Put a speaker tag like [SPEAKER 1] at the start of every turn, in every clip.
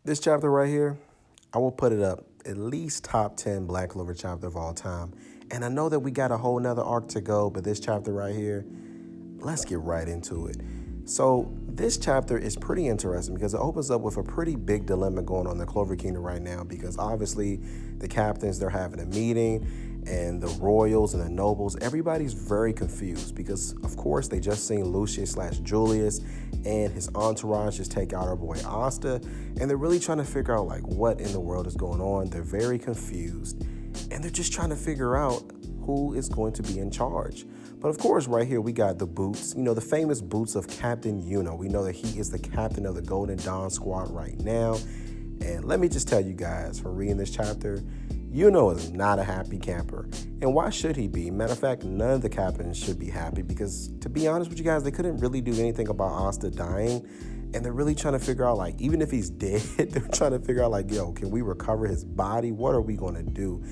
[SPEAKER 1] This chapter right here, I will put it up at least top 10 Black Clover chapter of all time. And I know that we got a whole nother arc to go, but this chapter right here, let's get right into it. So this chapter is pretty interesting because it opens up with a pretty big dilemma going on in the Clover Kingdom right now, because obviously the captains, they're having a meeting, and the royals and the nobles, everybody's very confused because of course they just seen Lucius slash Julius and his entourage just take out our boy Asta, and they're really trying to figure out like what in the world is going on. They're very confused and they're just trying to figure out who is going to be in charge. But of course, right here, we got the boots, the famous boots of Captain Yuno. We know that he is the captain of the Golden Dawn Squad right now. And let me just tell you guys, from reading this chapter, Yuno is not a happy camper. And why should he be? Matter of fact, none of the captains should be happy because, to be honest with you guys, they couldn't really do anything about Asta dying. And they're really trying to figure out, like, even if he's dead, they're trying to figure out, like, yo, can we recover his body? What are we going to do?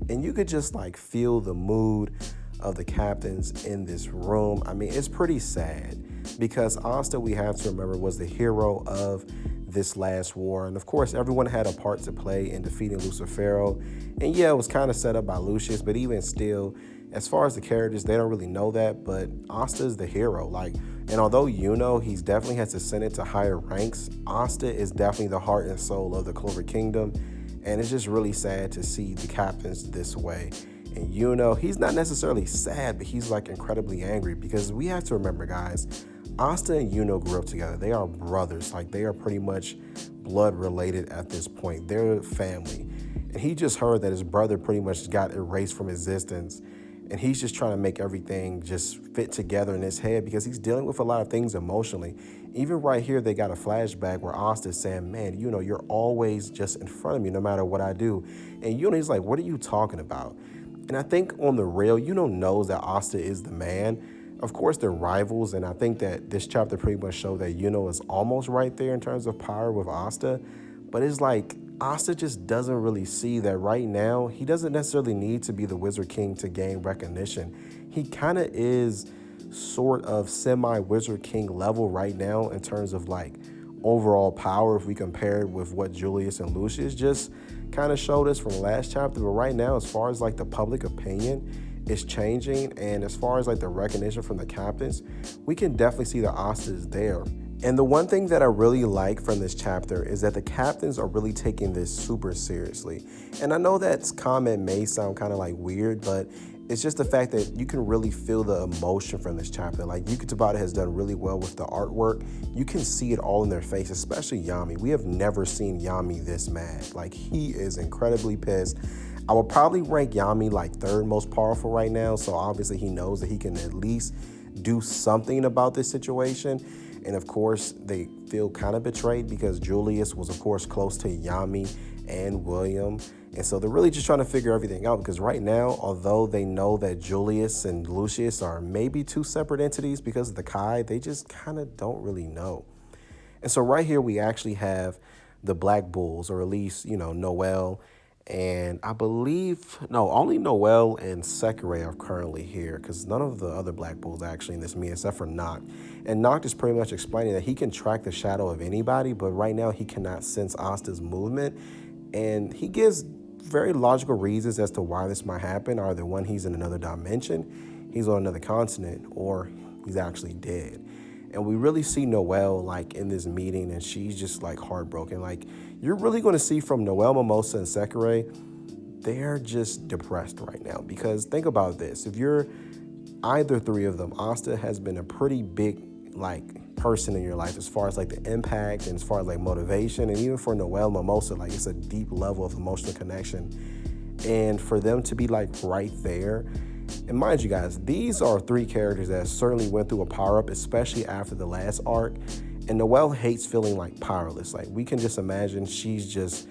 [SPEAKER 1] And you could just, like, feel the mood of the captains in this room. I mean, it's pretty sad because Asta, we have to remember, was the hero of this last war. And of course, everyone had a part to play in defeating Lucifero. And yeah, it was kind of set up by Lucius, but even still, as far as the characters, they don't really know that, but Asta is the hero. And although he's definitely has ascended to higher ranks, Asta is definitely the heart and soul of the Clover Kingdom. And it's just really sad to see the captains this way. And he's not necessarily sad, but he's like incredibly angry because we have to remember, guys, Asta and Yuno grew up together. They are brothers. Like, they are pretty much blood related at this point. They're family. And he just heard that his brother pretty much got erased from existence. And he's just trying to make everything just fit together in his head because he's dealing with a lot of things emotionally. Even right here, they got a flashback where Asta's saying, man, you're always just in front of me no matter what I do. And he's like, what are you talking about? And I think on the real, knows that Asta is the man. Of course, they're rivals, and I think that this chapter pretty much showed that is almost right there in terms of power with Asta. But it's like Asta just doesn't really see that right now. He doesn't necessarily need to be the Wizard King to gain recognition. He kind of is sort of semi-Wizard King level right now in terms of like overall power if we compare it with what Julius and Lucius just kind of showed us from the last chapter. But right now, as far as like the public opinion, it's changing, and as far as like the recognition from the captains, we can definitely see that Asta is there. And the one thing that I really like from this chapter is that the captains are really taking this super seriously. And I know that comment may sound kind of like weird, but it's just the fact that you can really feel the emotion from this chapter. Like, Yuki Tabata has done really well with the artwork. You can see it all in their face, especially Yami. We have never seen Yami this mad. Like, he is incredibly pissed. I would probably rank Yami like third most powerful right now. So obviously he knows that he can at least do something about this situation. And of course, they feel kind of betrayed because Julius was, of course, close to Yami and William. And so they're really just trying to figure everything out because right now, although they know that Julius and Lucius are maybe two separate entities because of the Kai, they just kind of don't really know. And so right here, we actually have the Black Bulls, or at least, Noelle. And I believe, no, only Noelle and Sekirei are currently here because none of the other Black Bulls are actually in this meeting except for Noct. And Noct is pretty much explaining that he can track the shadow of anybody, but right now he cannot sense Asta's movement. And he gives very logical reasons as to why this might happen. Either one, he's in another dimension, he's on another continent, or he's actually dead. And we really see Noelle like in this meeting, and she's just like heartbroken. Like, you're really going to see from Noelle, Mimosa, and Sekirei, they're just depressed right now. Because think about this. If you're either three of them, Asta has been a pretty big like person in your life as far as like the impact and as far as like motivation. And even for Noelle, Mimosa, like it's a deep level of emotional connection. And for them to be like right there, and mind you guys, these are three characters that certainly went through a power-up, especially after the last arc. And Noelle hates feeling like powerless. Like, we can just imagine she's just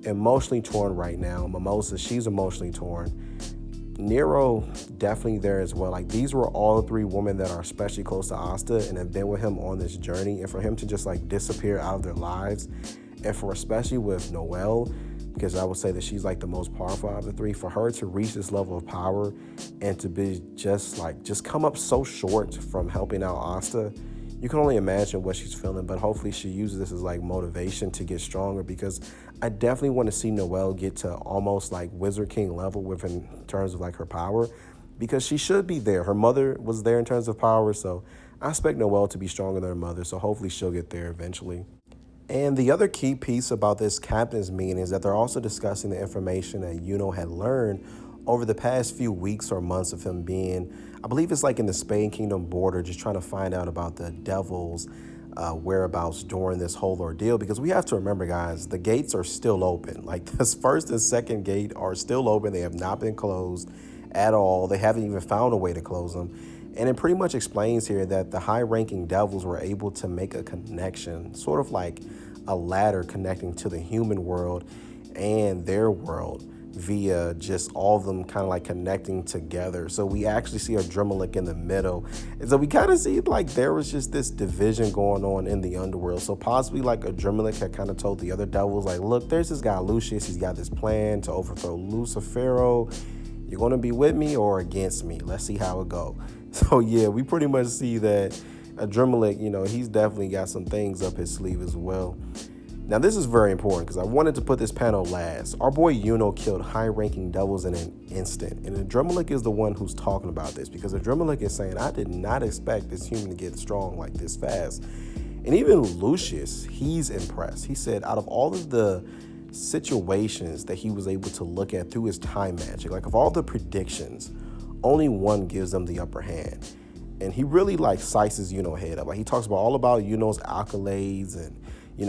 [SPEAKER 1] emotionally torn right now. Mimosa, she's emotionally torn. Nero, definitely there as well. Like, these were all three women that are especially close to Asta and have been with him on this journey. And for him to just like disappear out of their lives, and for especially with Noelle, because I would say that she's like the most powerful out of the three, for her to reach this level of power and to be just come up so short from helping out Asta, You can only imagine what she's feeling, but hopefully she uses this as like motivation to get stronger, because I definitely want to see Noelle get to almost like Wizard King level within terms of like her power, because she should be there. Her mother was there in terms of power, so I expect Noelle to be stronger than her mother, so hopefully she'll get there eventually. And the other key piece about this captain's meeting is that they're also discussing the information that Yuno had learned over the past few weeks or months of him being, I believe it's like in the Spain Kingdom border, just trying to find out about the devil's whereabouts during this whole ordeal. Because we have to remember, guys, the gates are still open. Like this first and second gate are still open. They have not been closed at all. They haven't even found a way to close them. And it pretty much explains here that the high-ranking devils were able to make a connection, sort of like a ladder connecting to the human world and their world via just all of them kind of like connecting together. So we actually see a Adrenaline in the middle. And so we kind of see like there was just this division going on in the underworld. So possibly like Adrenaline had kind of told the other devils like, look, there's this guy Lucius. He's got this plan to overthrow Lucifer. You're going to be with me or against me? Let's see how it goes. So yeah, we pretty much see that Adrenaline, he's definitely got some things up his sleeve as well. Now this is very important because I wanted to put this panel last. Our boy Yuno killed high-ranking devils in an instant, and Adrenaline is the one who's talking about this, because Adrenaline is saying, I did not expect this human to get strong like this fast. And even Lucius, he's impressed. He said out of all of the situations that he was able to look at through his time magic, like of all the predictions, only one gives them the upper hand. And he really like sizes Yuno head up. Like he talks about all about Yuno's accolades and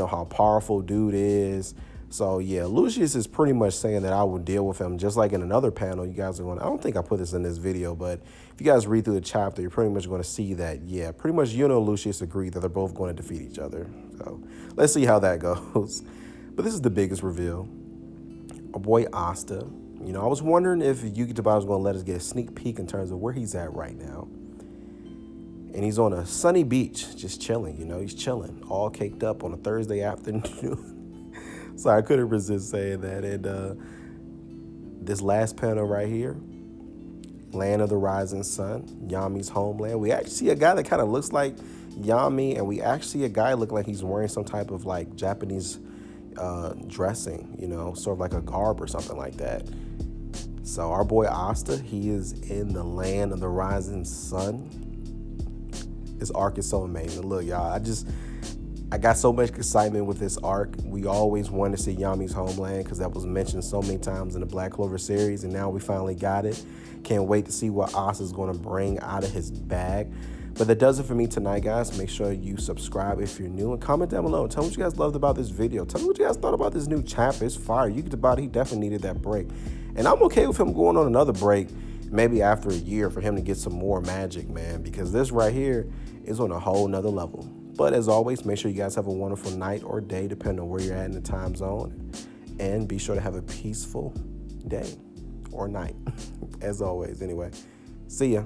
[SPEAKER 1] how powerful dude is. So yeah, Lucius is pretty much saying that I will deal with him, just like in another panel. You guys are going, I don't think I put this in this video, but if you guys read through the chapter, you're pretty much going to see that, yeah, pretty much Yuno and Lucius agree that they're both going to defeat each other. So let's see how that goes. But this is the biggest reveal. Our boy Asta. I was wondering if Yuki Tabata was going to let us get a sneak peek in terms of where he's at right now. And he's on a sunny beach, just chilling, he's chilling, all caked up on a Thursday afternoon. So I couldn't resist saying that. And this last panel right here, Land of the Rising Sun, Yami's homeland. We actually see a guy that kind of looks like Yami, and we actually see a guy look like he's wearing some type of like Japanese dressing, sort of like a garb or something like that. So our boy Asta, he is in the Land of the Rising Sun. This arc is so amazing. Look, y'all, I got so much excitement with this arc. We always wanted to see Yami's homeland because that was mentioned so many times in the Black Clover series, and now we finally got it. Can't wait to see what Asta's going to bring out of his bag. But that does it for me tonight, guys. Make sure you subscribe if you're new, and comment down below. Tell me what you guys loved about this video. Tell me what you guys thought about this new chapter. It's fire. Yuki Tabata, he definitely needed that break. And I'm okay with him going on another break, maybe after a year, for him to get some more magic, man, because this right here is on a whole nother level. But as always, make sure you guys have a wonderful night or day, depending on where you're at in the time zone. And be sure to have a peaceful day or night, as always. Anyway, see ya.